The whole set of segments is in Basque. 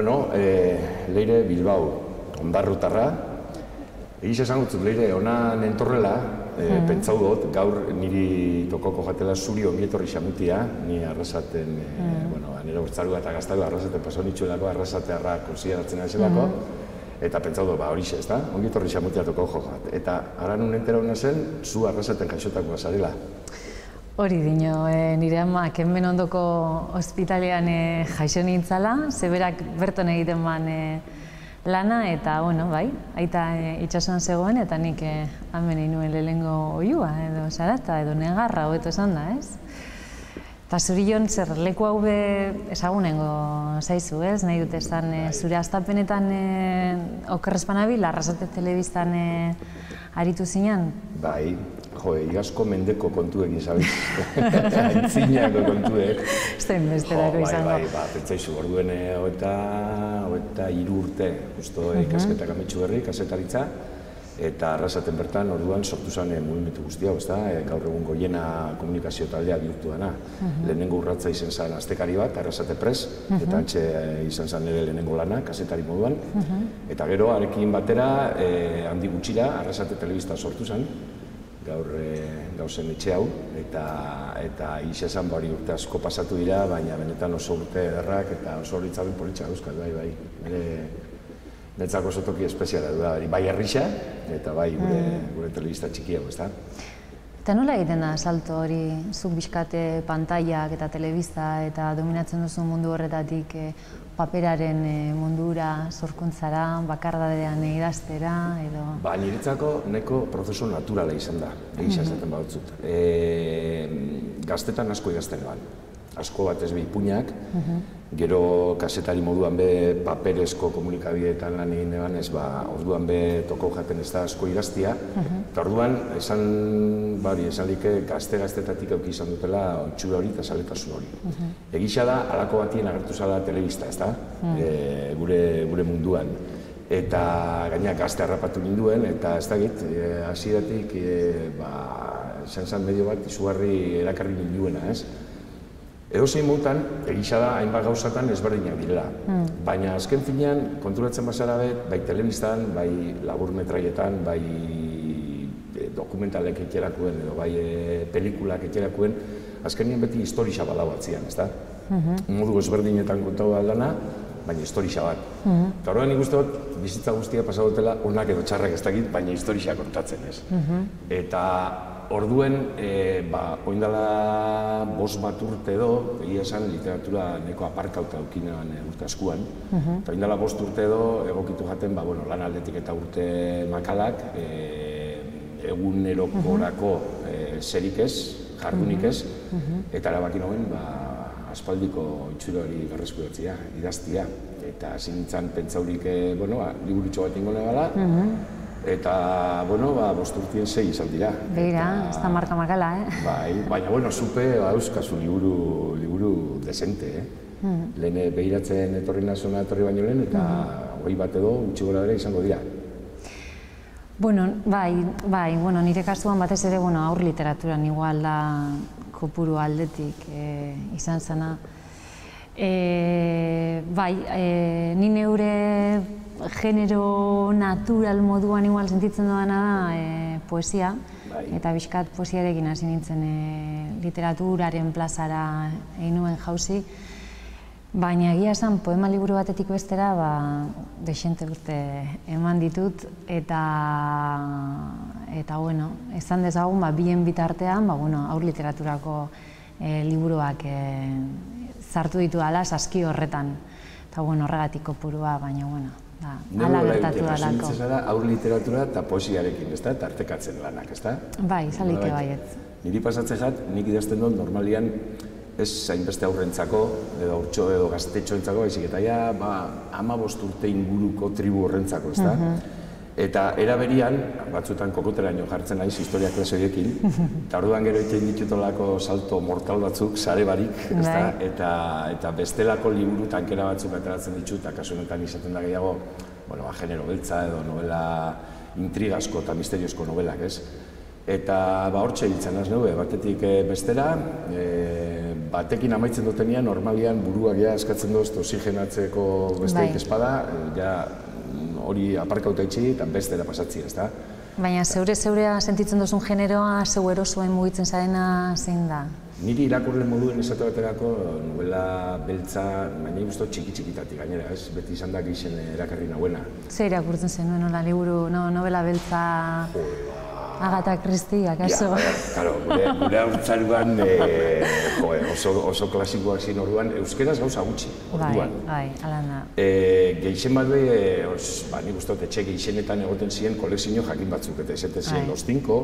Bueno, Leire Bilbao, ondarrutarra. Egiz esan gutzut, Leire, ona nentorrela, pentsau dut, gaur niri tokoko jatela zuri ongietorri xamutia, ni arrasaten, nire urtzarua eta gaztaru arrasaten paso nitxuelako, arrasatearra konsideratzen azelako, eta pentsau dut, horixe, ez da? Ongietorri xamutia tokoko jat. Eta ara nun entera hona zen, zu arrasaten jaixotakoa zarela. Hori dino, nire amak hemen ondoko ospitalean jaixo nintzala, zeberak berton egiten ban lana, eta, bueno, bai, aita itxasuan zegoen, eta nik hemen egin nuen lehenengo oiua, edo zarata, edo negarra, hobeto esan da, ez? Eta zuri jon, zer leku hau ezagunengo zaizu, ez? Nahi dut esan, zure astapenetan okerrezpanabil, Arrasate Telebistan aritu zinean? Bai, igazko mendeko kontuek izabiz, aintzinako kontuek. Ez da inbesterako izango. Bai, pentsaizu, orduen hoeta 3 urte, justo ikasketak ametsu berri, kasetaritza, eta Arrasaten bertan orduan sortu zen mugimendu guztia, gaur egun goiena komunikazio taldea bihurtu dena. Lehenengo urratza izan zen astekari bat, Arrasate Press, eta antxe izan zen nire lehenengo lana, kasetari moduan. Eta gero, arekin batera, handi gutxira, Arrasate Telebista sortu zen, gaur gauzen etxe hau, eta ixe esan hori urte asko pasatu dira, baina benetan oso urte ederrak eta oso horitzaben politxak euskal, bai. Netzako oso toki espeziala du da, bai herrixa, eta bai gure telebista txikia, ez da? Eta nola egiten da salto hori, zuk bizkate pantaiak eta telebista eta dominatzen duzu mundu horretatik paperaren mundura, sorkuntzara, bakardadean idaztera, edo... Ba, niretzako neko prozesu naturala izan da, egisa esaten badutzut. Gaztetan asko idazten eban. Asko bat ez ipuinak, gero kasetari moduan be paperezko komunikabideetan lan egin eban ez, orduan be toko jaten ez da asko idaztia, eta orduan esan like gazte-gaztetatik auki izan dutela otxura hori eta zaletasun hori. Egisa da, halako batien agertu zala telebista, ez da, gure munduan. Eta gainak gazte harrapatu ninduen, eta ez dakit, hasieratik izan zen medio bat izugarri erakarri ninduena, ez? Edozein modutan, egisa da, hainbat gauzatan ezberdinak direla. Baina azken finean, konturatzen bazara bai telebistan, bai labur metraietan, bai dokumentalek ekerakuen, edo bai pelikulak ekerakuen, azkenien beti historia badau atzian, ez da? Modu ezberdinetan kontau aldana, baina historia bat. Eta horrean nik uste dut, bizitza guztia pasadotela, onak edo txarrak ez dakit, baina historia kontatzen, ez? Eta orduen, oindala 5 bat urte edo, egia esan literatura neko aparkauta aukinean urte askuan. Eta oindala 5 urte edo, egokitu jaten, lan aldetik eta urte makalak, egunerokorako zerik ez, jardunik ez, eta erabaki noen, aspaldiko itxura hori garreskuratzea, idaztia. Eta zintzen pentsaurik, liburutxo bat ingo negala, eta, 5 urtien 6 izan dira. Begira, ez da marka makala, Baina, zupe, euskazu liburu desente, Lehen behiratzen etorri nazuna etorri baino lehen, eta 20 bat edo, gutxi gora ere izango dira. Bai, nire kasuan batez ere, aur literaturan igual da kopuru aldetik izan zena. Ni neure genero natural moduan igual sentitzen dudana da poesia, eta bizkat poesiarekin hasi nintzen literaturaren plazara egin nuen jauzi, baina egia esan poema liburu batetik bestera dexente urte eman ditut, eta esan dezagun bien bitartean aur literaturako liburuak sartu ditu dala saski horretan, eta horregatik kopurua, baina hala gertatu dalako. Zintze zara aur literatura eta poesiarekin, ez da? Eta artekatzen lanak, ez da? Bai, zalike baiet. Niri pasatzen jat, nik idazten dut normalian ez hainbeste aurrentzako, edo urtxo edo gaztetxoentzako, baizik eta 15 urte inguruko tribu horrentzako, ez da? Eta eraberian, batzutan kokoteraino jartzen naiz historia klase horiekin, eta orduan gero egiten ditutolako salto mortal batzuk, sare barik, eta bestelako liburu tankera batzuk ateratzen ditu, eta kasu honetan izaten da gehiago, genero beltza edo novela intrigasko eta misteriozko novelak, ez? Eta hortxe biltzen az neu, batetik bestera, batekin amaitzen dutenean, normalian buruak ja eskatzen dozt oxigenatzeko besteik espada, ja hori aparkauta itxi eta bestera pasatzea, ez da? Baina zeurea sentitzen duzun generoa, zeu erosoen mugitzen zarena zein da? Niri irakurle moduen esate baterako novela beltza, baina ikustu txiki-txikitatik gainera, ez? Beti izan da gehien erakarri nahuena. Zer irakurtzen zenuen, nola liburu, novela beltza... Agatha Christie, akaso? Claro, gure haurtzaruan oso klasikoak ziren orduan, euskeraz gauza gutxi, orduan. Bai, alana. Gehien bat nik uste dut etxe gehienetan egoten ziren kolekzio jakin batzuk, eta izaten ziren Los Cinco,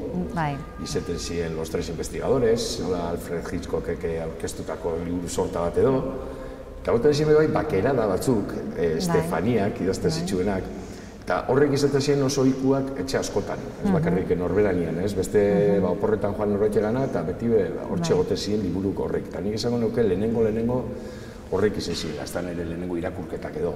izaten ziren Los Tres Investigadores, Alfred Hitchcockek aurkeztutako liburu sorta bat edo, eta egoten ziren bai bakerada batzuk, Stefaniak idazten zitsuenak, eta horrek izaten ziren oso ohikoak etxe askotan, ez bakarrik norberanian, ez? Beste oporretan joan norbait egana eta beti hortxe egoten ziren liburuk horrek. Eta nik esango nuke lehenengo horrek izan ziren, ez da nire lehenengo irakurketak edo.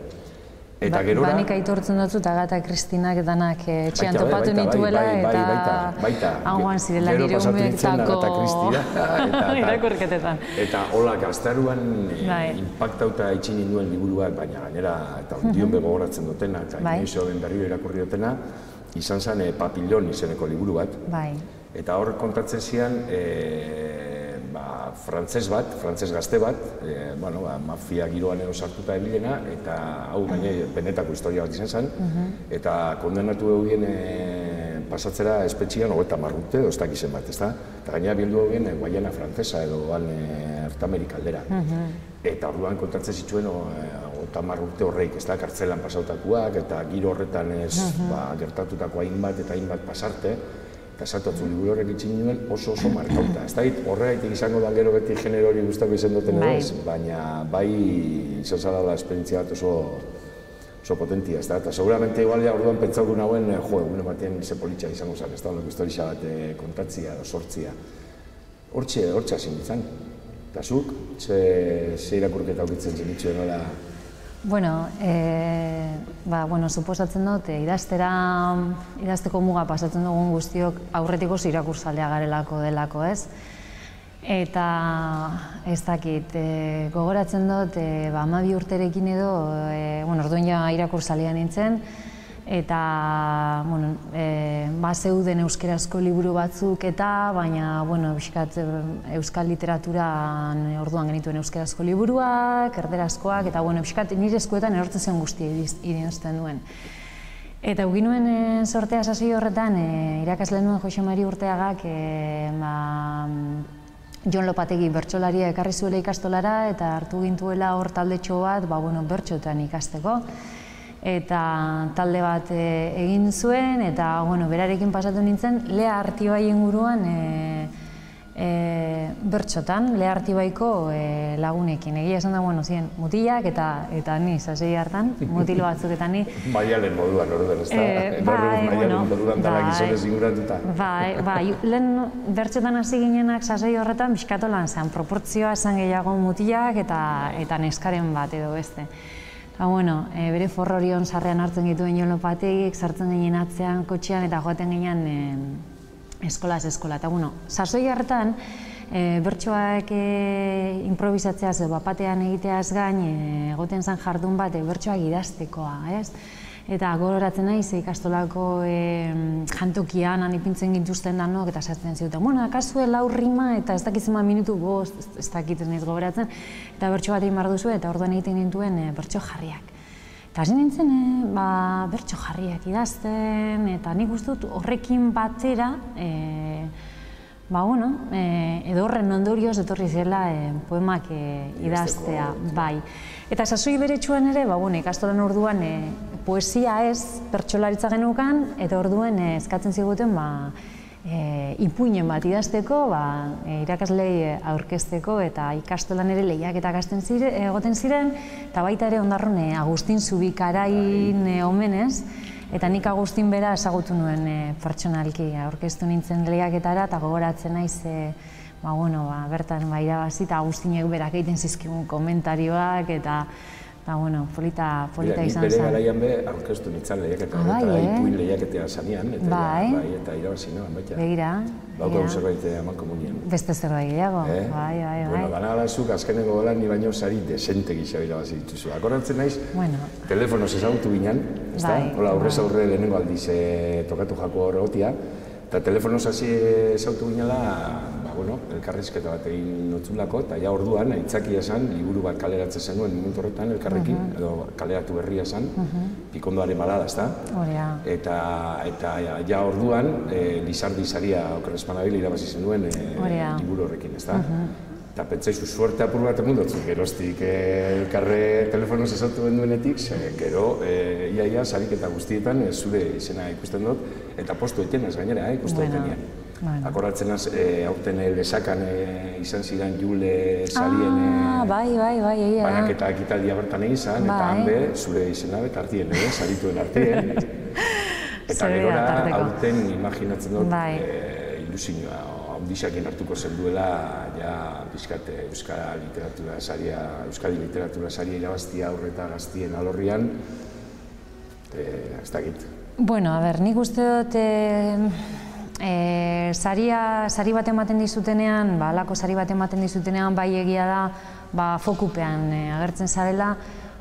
Eta gerora... Nik aitortzen dut Agatha Christinak danak etxean topatu nituela eta hangoan zirela nire umeetako irakurketetan. Eta hola gaztaruan inpaktauta itxin ninduen liburuak, baina gainera eta ondion begogoratzen dutena eta inoizo ben berriro irakurri dutena, izan zen Papillon izeneko liburu bat. Eta hor kontatzen zian frantzes gazte bat, mafia giroan edo sartuta ebilena, eta hau gaine benetako historia bat izan zen, eta kondenatu egin pasatzera espetxian 30 urte edo ez dakizen bat, ezta? Eta gainera bildu egin Guayana Frantzesa edo Ertamerika aldera. Eta orduan kontatzen zituen 30 urte horreik, ezta? Kartzelan pasautakoak eta giro horretan gertatutako hainbat pasarte, eta esatotzu liburu horrek itxin nuen oso markauta. Ez da, horregatik izango da gero beti genero hori guztako izan duten edo ez, baina bai izan zara da esperientzia bat oso potentia, ez da, eta seguramente igual ja orduan pentsauko nagoen, egune batean ze politxa izango zen, ez da, olako historia bat kontatzia, sortzia. Hortxe hasi nintzen. Eta zuk, ze irakurketa aukitzen zen itxuen nola... Bueno, suposatzen dut, idazteko muga pasatzen dugun guztiok aurretik oso irakurzalea garelako delako, ez? Eta ez dakit, gogoratzen dut, 12 urterekin edo, orduan ja irakurzalea nintzen, eta zeuden euskerazko liburu batzuk eta, baina, biskat, euskal literaturan orduan genituen euskerazko liburuak, erderazkoak, eta, biskat, nire eskuetan erortzen zen guztia idazten duen. Eta egin nuen sortea sasoi horretan, irakasle nuen Jose Mari Urteagak, Jon Lopategi bertsolaria ekarri zuela ikastolara, eta hartu gintuela hor taldetxo bat, bertsotan ikasteko. Eta talde bat egin zuen, eta berarekin pasatu nintzen Lea Artibai inguruan bertsotan, Lea Artibaiko lagunekin. Egia esan da, ziren mutilak eta ni, sasoi hartan, mutilo batzuk eta ni. Maialen moduan, orduan, ez da? Maialen moduan dara gizonez inguratuta. Lehen bertsotan hasi ginenak sasoi horretan, biskatolan zen, proportzioa esan gehiago mutilak eta neskaren bat edo beste. Bere forrorion sarrean hartzen gituen Jon Lopategik, sartzen ginen atzean kotxean eta joaten ginen eskolaz eskola. Eta, sasoi hartan, bertsoak improvisatzeaz edo bapatean egiteaz gain, egoten zen jardun bat bertsoak idaztekoa, ez? Eta gogoratzen naiz ikastolako jantokian ipintzen gintuzten danok eta sartzen ziduten. Akazue 4 rima eta ez dakitzen minutu 5, ez dakiten ez gogoratzen, eta bertso bat egin behar duzu eta orduan egiten gintuen bertso jarriak. Eta hasi nintzen bertso jarriak idazten, eta nik uste dut horrekin batera, edo horren ondorioz etorri zela poemak idaztea, bai. Eta sasoi beretsuan ere, ikastolan orduan poesia ez bertsolaritza genukan, eta orduan eskatzen ziguten ipuinen bat idazteko, irakaslei aurkezteko eta ikastolan ere lehiaketak egoten ziren, eta baita ere ondarron Agustin Zubikarain omenez, eta nik Agustin bera ezagutu nuen pertsonalki aurkeztu nintzen lehiaketara, eta gogoratzen naiz bertan irabazi, eta Agustinek berak egiten zizkigun komentarioak, eta bueno, polita izan bere zen. garaian be, aurkeztu nintzen lehiaketa, eta ipuin lehiaketea zanean, eta irabazi noan, baita. Begira. Bauko zerbait eman komunian. Beste zerbait gehiago, bai. Bueno, dana zuk azkeneko golan ni baino sari desente gisa irabazi dituzu. Akordatzen naiz, telefonoz ezagutu ginen, ezta? Hola, aurrez aurre lehenengo aldiz tokatu jako horregotia, eta telefonoz hasi ezagutu ginela, elkarrizketa bat egin notzulako, eta ja orduan, aitzakia esan, liburu bat kaleratzen zenuen momentu horretan elkarrekin, edo kaleratu berria esan, Pikondoaren balada, ezta? Eta ja orduan, Lizardi saria okerrez panabil irabazi zenuen liburu horrekin, ezta? Eta pentsaizu, suerte apur bat emundotzuk, geroztik elkarre telefonoz ezagutu benduenetik, gero, iaia, sariketa guztietan zure izena ikusten dut, eta postu etenaz gainera, ikustu etenean. Akordatzen az, aurten lesakan izan zidan Jule sarien banaketa ekitaldia bertan egin zan, eta hanbe zure izena betartien, sarituen artien. Eta gerora aurten imaginatzen dut ilusioa handixakin hartuko zen duela pixkat Euskadi literatura saria irabaztia aurreta gaztien alorrian, ez dakit. Bueno, nik uste dut sari bat ematen dizutenean, alako sari bat ematen dizutenean, bai egia da fokupean agertzen zarela,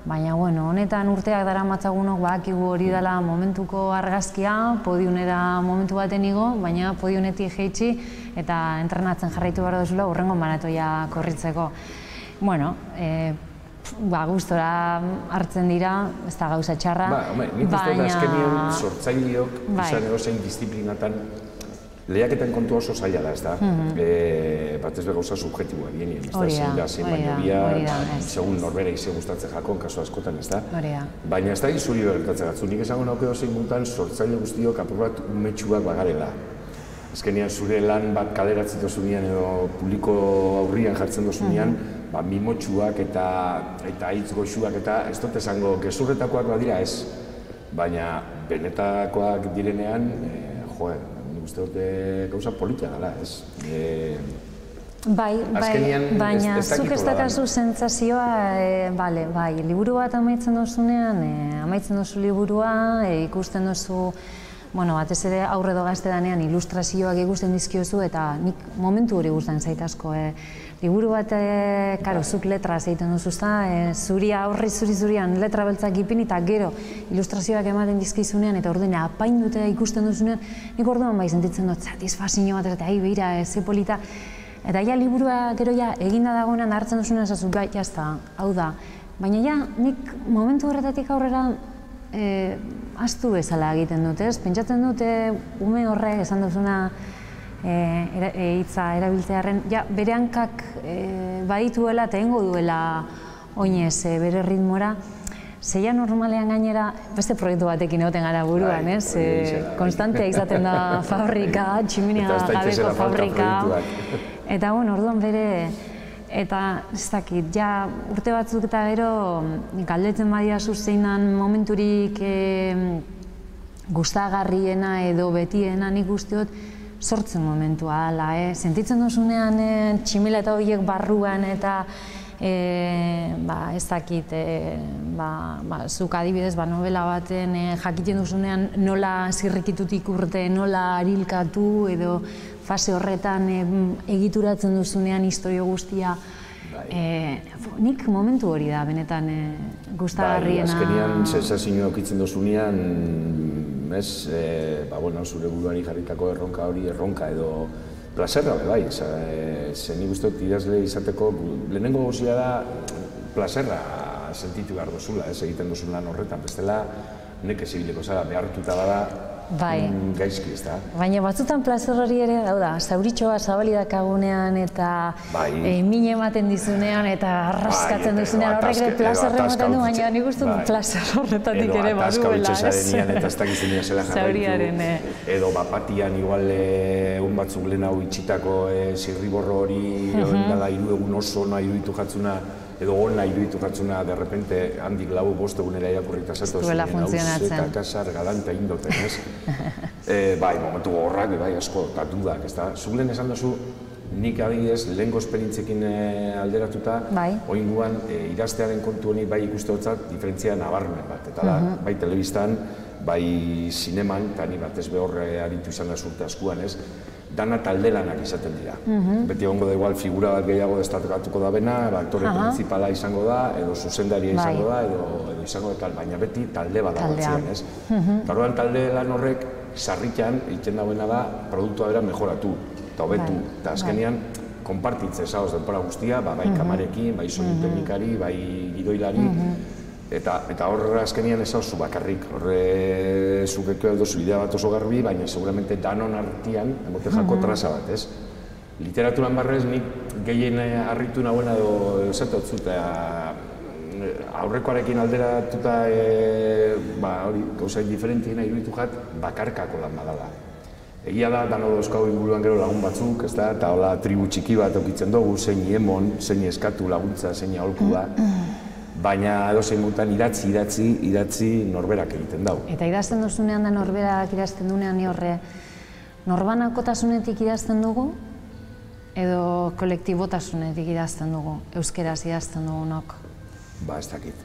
baina, honetan urteak dara matzagunok badakigu hori dela momentuko argazkia, podiunera momentu baten igo, baina podiunetik jeitsi eta entrenatzen jarraitu behar duzula urrengo maratoia korritzeko. Bueno, gustora hartzen dira, ez da gauza txarra, baina... Nik uste da azkenien sortzaileok izan egozein disiplinatan lehiaketan kontu oso zaila da, ez da? Batez be gauza subjetiboa dienien, ez da? Zein da, zein baino bia, segun norbera ize gustatzen jakon, kasu askotan, ez da? Baina ez da izuri bertatzen gatzu, nik esango nauke dozein muntan sortzaile guztiok apur bat umetxuak bagarela. Azkenean zure lan bat kaleratzen dozunean edo publiko aurrian jartzen dozunean, mimotxuak eta hitz goxuak eta ez dut esango gezurretakoak badira ez, baina benetakoak direnean, uste dute gauza politia dela, ez? Baina zuk ez dakazu sentsazioa, bai, liburu bat amaitzen dozunean, amaitzen dozu liburua, ikusten dozu, batez ere aurre edo gazte danean ilustrazioak ikusten dizkiozu eta nik momentu hori guztan zait asko. Liburu bat, zuk letraz egiten duzu, zuria aurri zurian letra beltzak ipini eta gero ilustrazioak ematen dizkizunean eta orduan apainduta ikusten duzunean, nik orduan bai sentitzen dut satisfazio bat eta beira, ze polita. Eta ja liburua gero eginda dagoenan hartzen duzunean esazu, jazta, hau da. Baina nik momentu horretatik aurrera astu bezala egiten dut, ez? Pentsatzen dute ume horrek esan duzuna hitza erabiltzearen, bere hankak badituela eta egingo duela oinez bere ritmora. Zeia normalean gainera beste proiektu batekin egoten gara buruan, ez? Konstantea izaten da fabrika, tximinea gabeko fabrika. Eta orduan bere, eta ez dakit, urte batzuk eta gero galdetzen badiazu zein den momenturik gustagarriena edo betiena nik usteot sortzen momentua ala, sentitzen duzunean tximila eta horiek barruan eta ez dakit, zuk adibidez novela baten jakiten duzunean nola zirrikitutik urte, nola arilkatu edo fase horretan egituratzen duzunean historio guztia. Nik momentu hori da, benetan gustagarriena. Azkenean sensazioa okitzen duzunean, zure buruari jarritako erronka hori erronka edo plazerra bai, zen nik idazle izateko lehenengo gozia da plazerra sentitu behar duzula, egiten duzun lan horretan, bestela neke zibileko zara behartuta bada gaizki, ez da? Baina batzutan plazer hori ere, zauritxoa zabalidakagunean eta min ematen dizunean eta arraskatzen duzunean horrek ere plazerra ematen du, baina nik uste dut plazer horretatik ere baduela, ez? Edo ataska utxesarenean eta ez dakizunean zela jarraitu, edo bapatian igual batzuk lehen hau itxitako zirriborro hori dala hiru egun oso nahi iruditu jatzuna edo ona iruditu jatzuna, derrepente handik lau bost egunera irakurrita zatu zuela funtzionatzen. Hauzeka, kasar, galanta indoten, ez? Momentu horrak, asko, eta dudak, ez da? Zuk lehen esan duzu, nik adibidez, lehengo esperientzekin alderatuta, oinguan idaztearen kontu honi bai ikuste hotzat diferentzia nabarmen bat. Eta da, bai telebistan, bai zineman, eta ni batez behor aritu izan da zurte askuan, ez? Dana talde lanak izaten dira. Beti egongo da igual figura bat gehiago destatukatuko da bena, aktore principala izango da, edo zuzendaria izango da, edo izango da, baina beti talde bat dagoetzen, ez? Eta orduan talde lan horrek, sarritan, egiten dagoena da, produktua bera mejoratu, eta hobetu, eta azkenean, konpartitze esagoz denpora guztia, bai kamarekin, bai sonido teknikari, bai gidoilari, eta hor azkenean ez hau zu bakarrik, horre zukeko edo zu idea bat oso garbi, baina seguramente danon artian, emote jako traza bat, ez? Literaturan barrez, nik gehien harritu nagoena edo esatot zut, aurrekoarekin alderatuta, hori, gauzai diferentien iruditu jat, bakarkako lan badala. Egia da, dano dauzkau inguruan gero lagun batzuk, ez da, eta hola tribu txiki bat eukitzen dugu, zein emon, zein eskatu laguntza, zein aholkua, baina edozein gutan idatzi norberak egiten dau. Eta idazten duzunean da norberak idazten dunean horre, norbanakotasunetik idazten dugu, edo kolektibotasunetik idazten dugu, euskeraz idazten dugunok? Ba, ez dakit.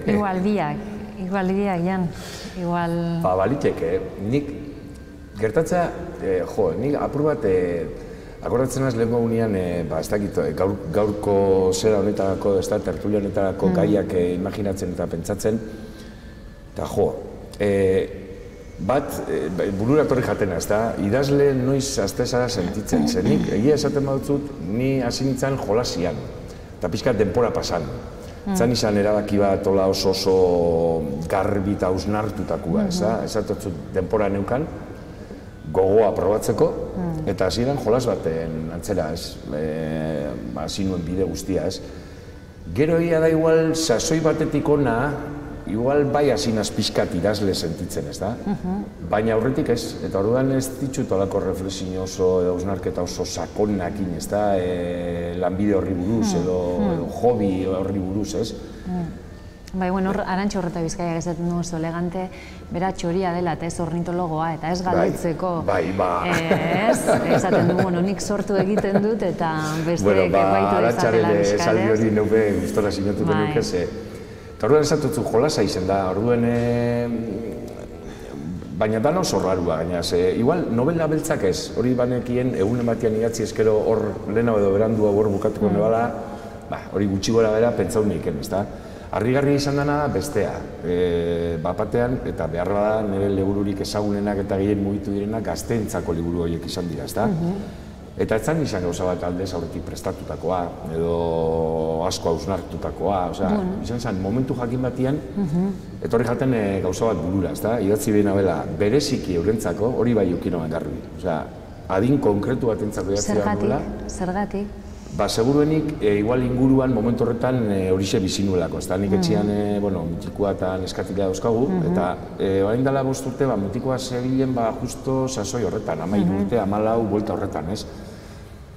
Igual biak, Jan, igual... Ba, baliteke, nik gertatza, nik apur bat, akordatzen az lehenko gunean, ez dakit, gaurko zera honetarako, ez da, tertulia honetarako gaiak imaginatzen eta pentsatzen, eta bat, burura torri jatena, ez da, idazle noiz aztezara sentitzen, zenik, egia esaten badutzut, ni hasi nintzen jolasian, eta pixkat denpora pasan. Zan izan erabaki bat oso garbi eta hausnartutakua, ez da, esatotzut denpora neukan, gogoa probatzeko, eta hasieran jolas baten antzera, ez, hasi nuen bide guztia, ez. Gero egia da igual, sasoi batetik ona, igual bai hasinaz pixkat idazle sentitzen, ez da? Baina aurretik ez, eta orduan ez ditut olako reflexio oso, hausnarketa oso sakonakin, ez da, lanbide horri buruz, edo hobi horri buruz, ez? Bai, bueno, Arantxa Horreta Bizkaiak esaten du oso elegante, bera txoria dela eta ez ornitologoa, eta ez galdetzeko. Ez, esaten du, bueno, nik sortu egiten dut eta besteek baitu dezatela bizkal, ez? Esaldi hori neupe gustora sinatuko nuke, ze. Eta orduan esatutzu jolasa izen da, orduen, baina dana oso rarua gaina, ze, igual, novela beltzak ez, hori banekien, egunen batian idatzi eskero hor lehena edo berandua hor bukatuko nebala, hori gutxi gora bera pentsau neiken, ez da? Harrigarria izan dena bestea, bapatean, eta behar da nire libururik ezagunenak eta gehien mugitu direnak gazteentzako liburu horiek izan dira, ez da? Eta ez zan izan gauza bat aldez aurretik prestatutakoa, edo asko hausnartutakoa, izan zen momentu jakin batian, etorri jaten gauza bat burura, ez da? Idatzi behin abela, bereziki eurentzako, hori bai eukinoan garbi. Adin konkretu bat entzako idatzi behar nula. Zergatik? Ba, seguruenik, igual inguruan momentu horretan horixe bizinuelako, ez da? Nik etxean, mutikoa eta neskatilea dauzkagu, eta orain dela 5 urte, mutikoa zebilen justo sasoi horretan, 13 urte, 14 buelta horretan, ez?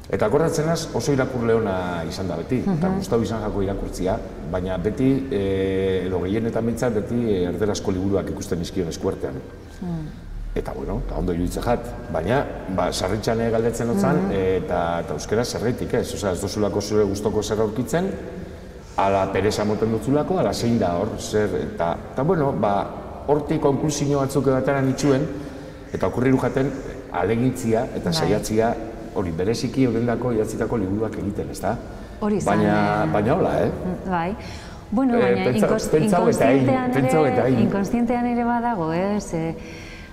Eta akordatzenaz oso irakurle ona izan da beti, eta gustau izan jako irakurtzia, baina beti, edo gehienetan behintzat, beti erderazko liburuak ikusten izkion eskuartean. Eta, bueno, ondo iruditzen jat, baina, sarritxan galdetzen otzan, eta euskera zerretik ez, ez duzulako zure gustoko zer aurkitzen, ala pereza moten dutzulako, ala zein da hor, zer, eta, bueno, hortik konklusio batzuk edateran itxuen, eta okurriru jaten alegintzia eta saiatzia hori bereziki horrendako idatzitako liburuak egiten, ez da? Hori zan. Baina hola, Bai. Bueno, baina inkonstientean ere badago,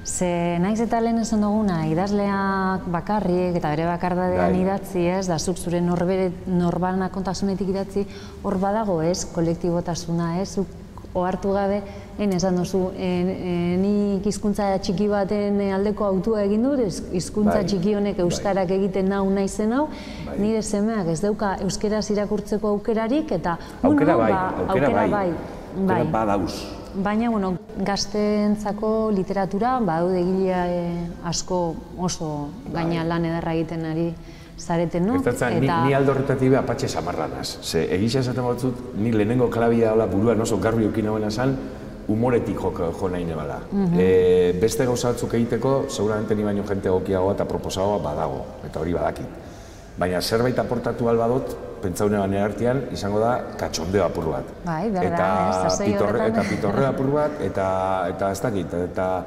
ze naiz eta lehen esan duguna, idazleak bakarrik eta bere bakardadean idatzi ez, da zuk zure norbanakontasunetik idatzi, hor badago ez, kolektibotasuna ez, ohartu gabe, esan duzu, nik hizkuntza txiki baten aldeko autua egin dut, hizkuntza txiki honek euskarak egiten nau naizen hau, nire semeak ez dauka euskeraz irakurtzeko aukerarik, eta aukera bai. Badauz. Baina, bueno, gazteentzako literatura, badaude egile asko oso gaina lan ederra egiten ari zareten, no? Ni aldo horretatik beha patxe samarranaz. Ze egisa esaten batzut, ni lehenengo klabia buruan oso garbi eukin hauena zan, humoretik jo nahi nebala. Beste gauza batzuk egiteko, seguramente ni baino jente egokiagoa eta proposagoa badago, eta hori badakit. Baina zerbait aportatu albadot, pentsaune baina artean, izango da katxondeo apur bat. Bai, berda, eta pitorre apur bat, eta ez dakit, eta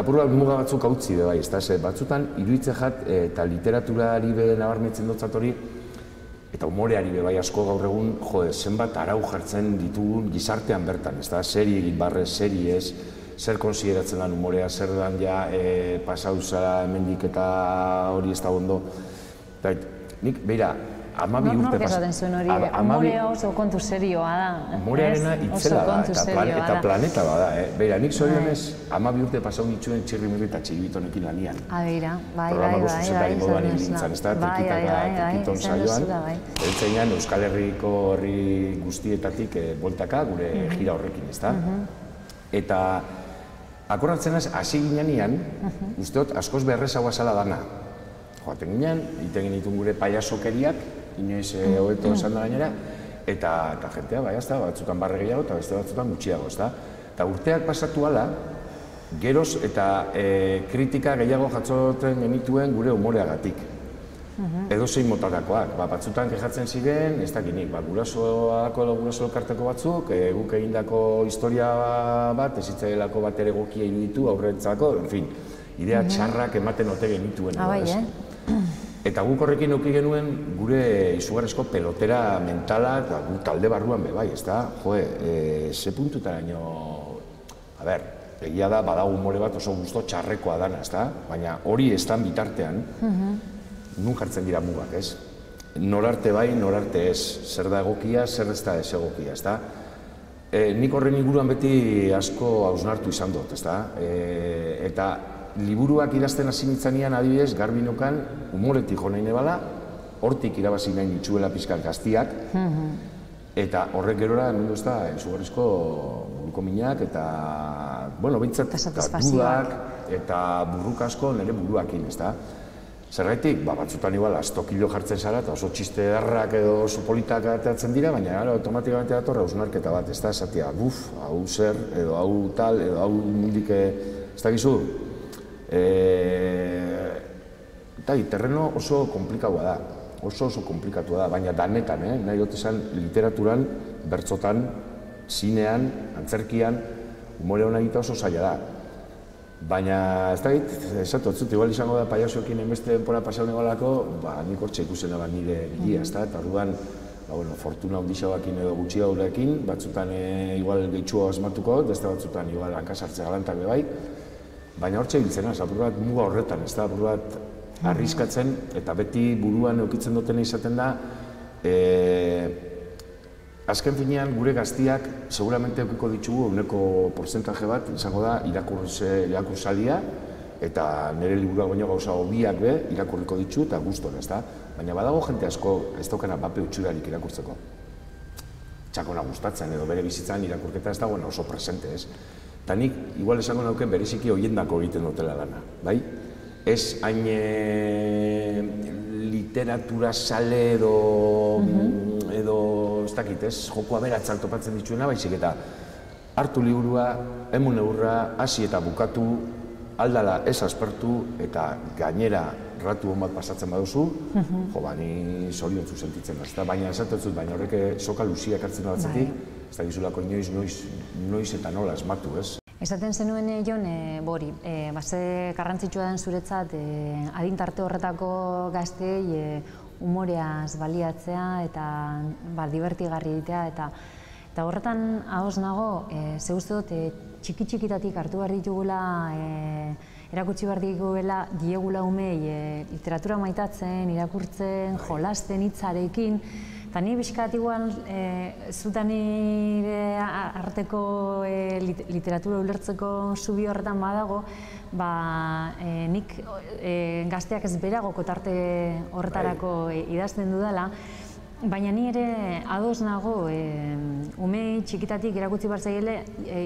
apur bat muga batzuk hautzi be bai, ez da, batzutan iruditzen jat, eta literaturari be nabarmetzen dutzat hori, eta humoreari be bai asko gaur egun, zenbat arau jartzen ditugun gizartean bertan, ez da, seri egin barrez, seri ez, zer konsideratzen lan humorea, zer dan ja pasauza hemendik eta hori ez da ondo. Nik, beira, 12 urte Nork esaten zuen hori, humorea oso kontu serioa da. Humorearena itzela da, eta planeta bada. Beira, nik zorionez 12 urte pasau nituen Txirrimirri eta Txibitonekin lanian. Beira, bai, Programako zuzendari moduan ilintzan, ez da, Trikiton saioan. Eltzeinan Euskal Herriko herri guztietatik bueltaka gure gira horrekin, ez da. Eta akordatzen ez, hasi ginean, usteot, askoz beharrezagoa zala dana. Joaten ginen, iten genitun gure paiasokeriak, inoiz hobeto esan da gainera, eta jentea, bai, batzutan barre gehiago eta beste batzutan gutxiago, ez da. Eta urteak pasatu ala, geroz eta kritika gehiago jatzoten genituen gure humoreagatik. Edo zein motatakoak, batzutan kejatzen ziren, ez dakinik, guraso elkarteko batzuk, guk egindako historia bat, ez hitzailako bat ere egokia iruditu, aurrentzako, en fin, idea txarrak ematen ote genituen. Eta guk horrekin eduki genuen gure izugarrizko pelotera mentala, gu talde barruan be bai, ez da? Ze puntutaraino, egia da, badago humore bat oso gusto txarrekoa dana, ez da? Baina hori ez dan bitartean, nun jartzen dira mugak, ez? Norarte bai, norarte ez, zer da egokia, zer ez da ez egokia, ez da? Nik horren inguruan beti asko hausnartu izan dut, ez da? Eta liburuak idazten hasi nintzanean adibidez, garbi neukan humoretik jo nahi nebala, hortik irabazi nahi nitzuela pixkat gaztiak, eta horrek gerora, hemen duzta, izugarrizko buruko minak, eta, bueno, bintzat, dudak, eta burruk asko nire buruakin, ez da? Zergaitik, batzutan igual, 100 kilo jartzen zara, eta oso txiste darrak edo oso politak ateatzen dira, baina automatikamente datorra hausnarketa bat, ez da, esatia, hau zer, edo hau tal, edo hau mundik, ez da gizu? Eta terreno oso komplikatua da, oso komplikatua da, baina danetan, nahi dut esan literaturan, bertzotan, zinean, antzerkian, humore hona egita oso zaila da. Baina, ez da git, esatotzut, igual izango da paiasoekin enbeste denpora pasau negolako, nik hortxe ikusen da nire bilia, ez da, eta orduan, fortuna ondixabakin edo gutxi daurekin, batzutan igual gehitxua asmatuko, beste batzutan igual hankasartze galantak bebai, baina hortxe biltzena, apur bat muga horretan, ez da, apur bat arriskatzen, eta beti buruan eukitzen dutena izaten da, azken finean gure gaztiak seguramente eukiko ditugu euneko porcentaje bat, izango da irakursalia, eta nire liburuak baino gauza hobiak be, irakurriko ditu eta guston, ez da? Baina badago jente asko ez daukana pape utxurarik irakurtzeko. Txakona gustatzen edo bere bizitzan irakurketa ez dagoen oso presente, ez? Eta nik, igual esango nauken bereziki hoiendako egiten dutela lana, bai? Ez hain literatura sale edo ez dakit, ez? Joko aberatzak topatzen dituena, baizik eta hartu liburua, emun eurra, hasi eta bukatu, aldala ez aspertu eta gainera ratu hon bat pasatzen baduzu, ni zoriontzu sentitzen da, baina esatetzut, baina horrek soka luziak hartzen batzetik, ez da gizulako noiz eta nola esmatu, ez? Esaten zenuen, Jon, Bori, base garrantzitsua den zuretzat adintarte horretako gaztei humoreaz baliatzea eta divertigarri egitea eta horretan ahoz nago, ze uste dut txiki-txikitatik hartu behar ditugula, erakutsi behar diegula umei literatura maitatzen, irakurtzen, jolasten hitzarekin, eta ni bizkat igual zutan nire arteko literatura ulertzeko zubi horretan badago, nik gazteak ez beragoko tarte horretarako idazten dudala, baina ni ere ados nago umei txikitatik erakutsi behar zaiele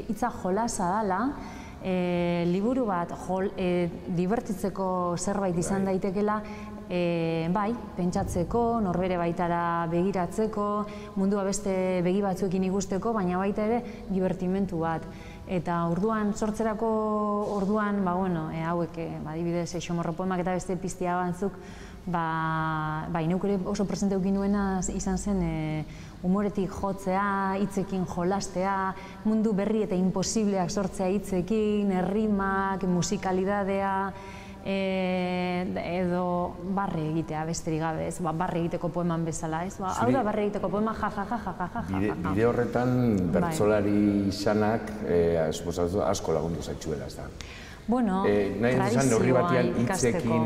hitza jolasa dela, liburu bat divertitzeko zerbait izan daitekela, bai, pentsatzeko, norbere baitara begiratzeko, mundua beste begi batzuekin ikusteko, baina baita ere divertimentu bat. Eta orduan, sortzerako orduan, hauek, adibidez, xomorro poemak eta beste piztia batzuk, bai, neuk ere oso presente eukin nuena izan zen humoretik jotzea, hitzekin jolastea, mundu berri eta imposibleak sortzea hitzekin, errimak, musikalidadea, edo barre egitea besterik gabe, barre egiteko poeman bezala, ez? Hau da barre egiteko poema, ja. Bide horretan, bertsolari izanak asko lagundu zaitxuela, ez da? Bueno, tradizioa ikasteko.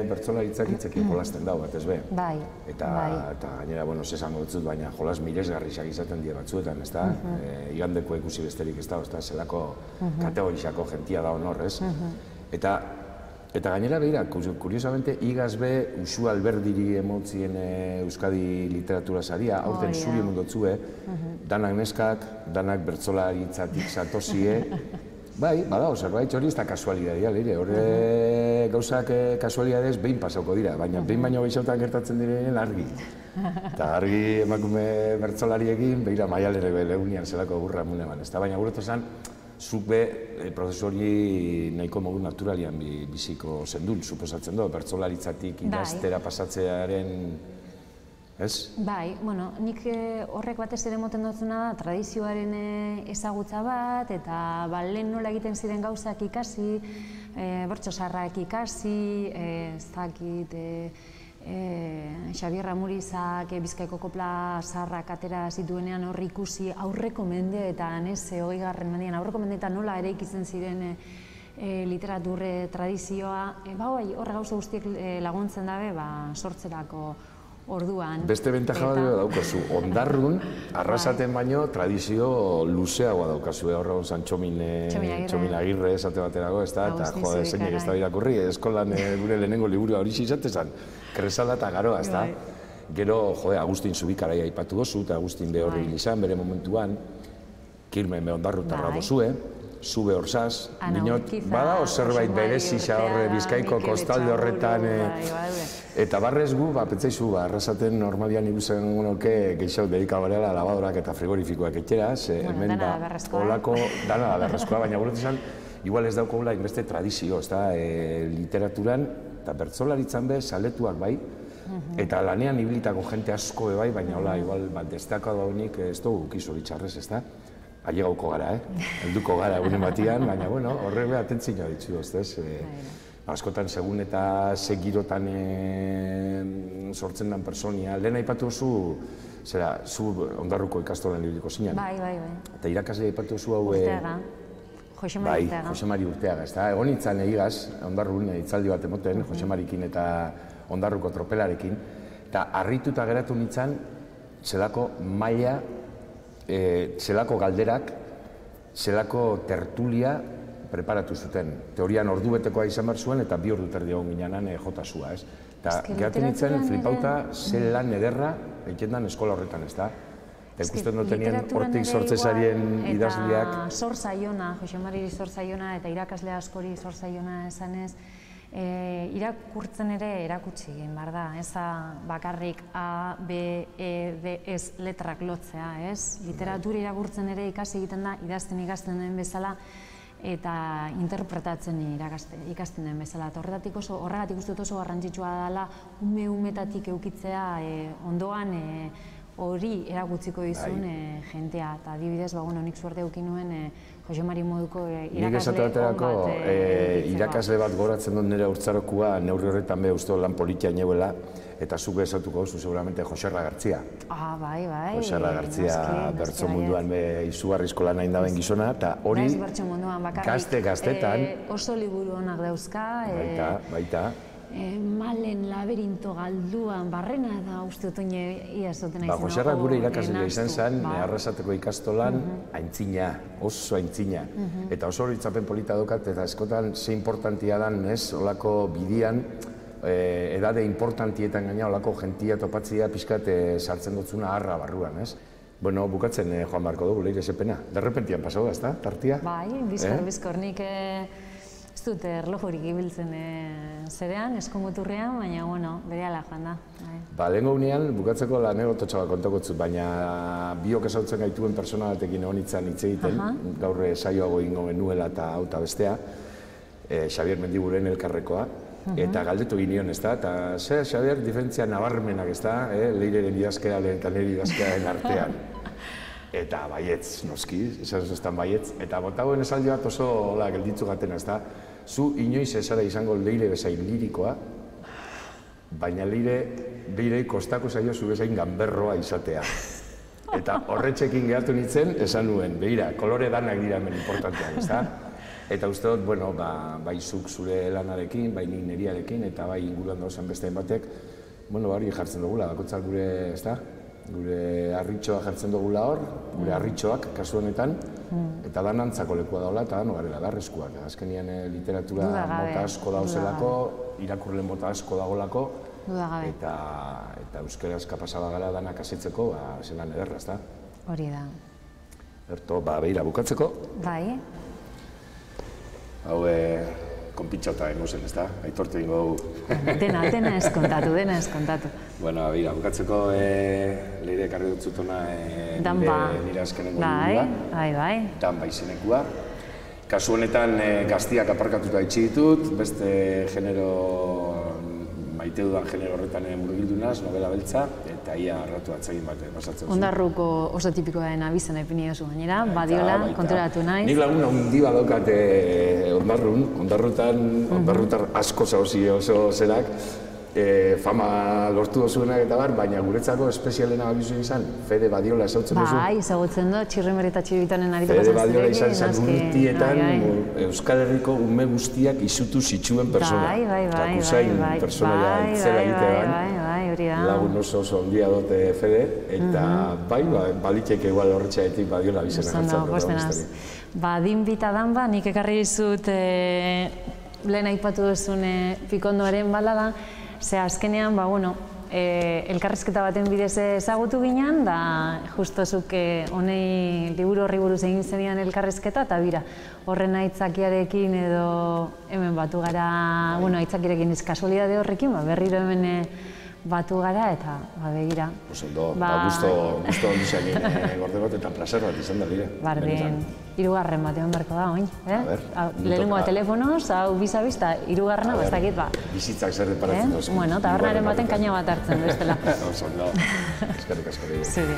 Bertsolaritzak hitzekin jolasten dago, bat ez be? Bai. Eta gainera, zesango dut, baina jolas miresgarriak izaten dira batzuetan, ez da? Igandeko ikusi besterik ez da, zelako kategorizako jentia da honor, ez? Eta gainera, behira, kuriosamente, igaz be, Usu Alberdiri emotzien Euskadi literatura saria, aurten zuri emundotzue, danak neskak, danak bertsolaritzatik zatozie, bai, badao, zerbait hori ez da kasualidadea, leire, horre gauzak kasualidadez behin pasauko dira, baina behin baino gehiagotan gertatzen diren argi. Eta argi emakume bertsolariekin, behira, maialere leunian zelako burra munean, ez da, baina guretu esan, zuk be, prozesu hori nahiko modu naturalian biziko zendun, suposatzen du, bertsolaritzatik idaztera pasatzearen, ez? Bai, nik horrek batez ere moten dutzuna da, tradizioaren ezagutza bat, eta lehen nola egiten ziren gauzak ikasi, bertso zaharrak ikasi, ez dakit, Xabier Ramurizak Bizkaiko kopla zaharrak atera zituenean horri ikusi aurreko mendeetan, 20. mendean, aurreko mendeetan nola ere ikitzen ziren literaturre tradizioa, horre gauza guztiek laguntzen dabe sortzerako orduan. Beste bentaja bat daukazu, ondarrun, arrasaten baino, tradizio luzeagoa daukazu, horregon zan Txomin Agirre esate baterago, ez da, eta jode, zeinek ez da irakurri, eskolan gure lehenengo liburua hori izatezan, kresala eta garoa, ez da. Gero, jode, Agustin Zubikarai aipatu gozu, eta Agustin behorri izan, bere momentuan, Kirmen be ondarrutarra dozue, Zube Orsaz, dinot, bada zerbait berezisa horre Bizkaiko kostalde horretan, eta barrez gu, pentsaizu, arrasaten normalian ikusten gunoke gehiago dedikabarela lavadorak eta frigorifikoak etxera, hemen olako dana da berrezkoa, baina guretu izan, igual ez daukagula inbeste tradizio, ez da, literaturan, eta bertsolaritzan be, saletuak bai, eta lanean ibilitako jente asko bai, baina hola, igual, destaka daunik ez dugu kizoritxarrez, ez da? Ailegauko gara, helduko gara egunen batian, baina, horrek atentzioa ditzu, ez? Askotan, segun eta segirotan sortzen den personia, lehen aipatu zu, zu ondarruko ikastolan ibiliko zinan. Bai. Eta irakasle aipatu zu hau... Urteaga, Jose Mari Urteaga. Bai, Jose Mari Urteaga, ez da, egon itzan egaz, ondarrun, hitzaldi bat emoten, Jose Marikin eta ondarruko tropelarekin, eta harrituta geratu nintzen, zelako maila, zelako galderak, zelako tertulia preparatu zuten. Teorian ordubetekoa izan behar zuen eta 2 ordu terdi egon ginean jota zua, ez? Eta gehatu nintzen flipauta ze lan ederra ekendan eskola horretan, ez da? Eta ikusten dutenien hortik sortzezarien idazliak... Eta zor zaiona, Jose Mari zor zaiona eta irakasle askori zor zaiona esanez, irakurtzen ere erakutsi egin, behar da, ez bakarrik A, B, E, D, ez letrak lotzea, ez? Literatura irakurtzen ere ikasi egiten da, idazten ikasten den bezala, eta interpretatzen ikasten den bezala. Eta horregatik uste dut oso garrantzitsua dela, umetatik eukitzea ondoan hori erakutziko dizun jentea. Eta adibidez, nik suerte eukin nuen Jose Mari moduko irakasle on bat. Irakasle bat goratzen dut nire urtzarokua, neurri horretan be uste lan politia neuela, eta zuk ezautuko duzu seguramente Joserra Gartzia. Bai. Joserra Gartzia bertso munduan izugarrizko lan hain daben gizona, eta hori gaztetan... Oso liburu honak dauzka. Baita. Malen laberinto galduan, barrena da uste dut iazoten aizen. Joserra gure irakaslea izan zen, Arrasateko ikastolan, aintzina, oso aintzina. Eta oso horitzapen polita daukat, eta eskotan ze importantia dan, olako bidian, edade importantietan gaina, olako jentia topatzia pixkat sartzen dutzuna harra barruan, ez? Bueno, bukatzen joan beharko dugu, leire sepena. Derrepentian pasau da, ez da, tartia? Bai, bizkor, nik Ez dut erlojurik ibiltzen zerean, eskomuturrean, baina, bueno, berehala joan da. Ba, lehenko unean, bukatzeko anekdototxo bat kontako zut, baina biok esautzen gaituen persona batekin egon itzan hitz egiten, gaur saioago ingo genuela eta hau eta bestea, Xabier Mendiguren elkarrekoa, eta galdetu ginion, ez da, eta ze, Xabier, diferentzia nabarmenak, ez da, Leireren idazkearen eta nire idazkearen artean. Eta baietz, noski, esan zuztan baietz, eta botagoen esaldi bat oso gelditzu gatena, ez da, zu inoiz ezara izango Leire bezain lirikoa, baina Leirei kostako zaio zu bezain ganberroa izatea. Eta horretxekin gehatu nintzen, esan nuen, begira, kolore danak dira hemen importantean, ez da? Eta uste dut, bueno, bai zuk zure lanarekin, bai nik neriarekin, eta bai inguruan dauzen beste batek, bueno, hori jartzen dugula, bakoitzak gure, ez da? Gure harritxoa jartzen dugula hor, gure harritxoak kasu honetan, eta danantzako lekua daula, eta dano garela garreskuak. Azkenien literatura mota asko dauzelako, irakurle mota asko dagolako, eta euskaraz kapasa bagara danak asetzeko, zelan ederra, ez da? Hori da. Erto, behira, bukatzeko. Bai. Hau, konpintxauta gengo zen, ez da? Aitortu ingo... Dena ez kontatu, dena ez kontatu. Bueno, behira, bukatzeko Leire ekarri dut zutona nire azkenengo libua. Bai. Danba izenekua. Kasu honetan gaztiak aparkatuta itxi ditut, beste genero, maite dudan genero horretan murgildu naz, novela beltza, eta ia arratu atzegin bat pasatzen zuen. Ondarruko oso tipikoa den abizen epini oso gainera, badiola, konturatu naiz. Nik lagun handi badaukat ondarrutar asko zauzi oso zerak, fama lortu dozuenak eta bar, baina guretzako espezialena abizu izan, Fede Badiola ezautzen duzu. Bai, ezagutzen du, Txirrimer eta Txiribitanen aritu Fede Badiola izan zen urtietan Euskal Herriko ume guztiak izutu zituen persona. Bai, Akusain personaia itzela egitean. Bai, hori da. Lagun oso ondia dote Fede, eta bai, baliteke igual horretxaetik Badiola bizena jartzen. Din bita danba, nik ekarri dizut lehen aipatu duzun Pikondoaren balada, ze azkenean, elkarrizketa baten bidez ezagutu ginen, da justo zuk honei liburu horri buruz egin zenian elkarrizketa, eta bira, horren aitzakiarekin edo hemen batu gara, aitzakiarekin ez kasualidade horrekin, berriro hemen batu gara, eta begira. Ondo, gusto ondizan gorde bat eta placer bat izan da, dire. Bardin, hirugarren bat egon berko da, oin. Lehenengoa telefonoz, hau bizabizta, hirugarrena, bastakit, bizitzak zer deparatzen dozun. Bueno, tabernaren baten kaina bat hartzen bestela. Ondo, eskerrik asko. Zuri.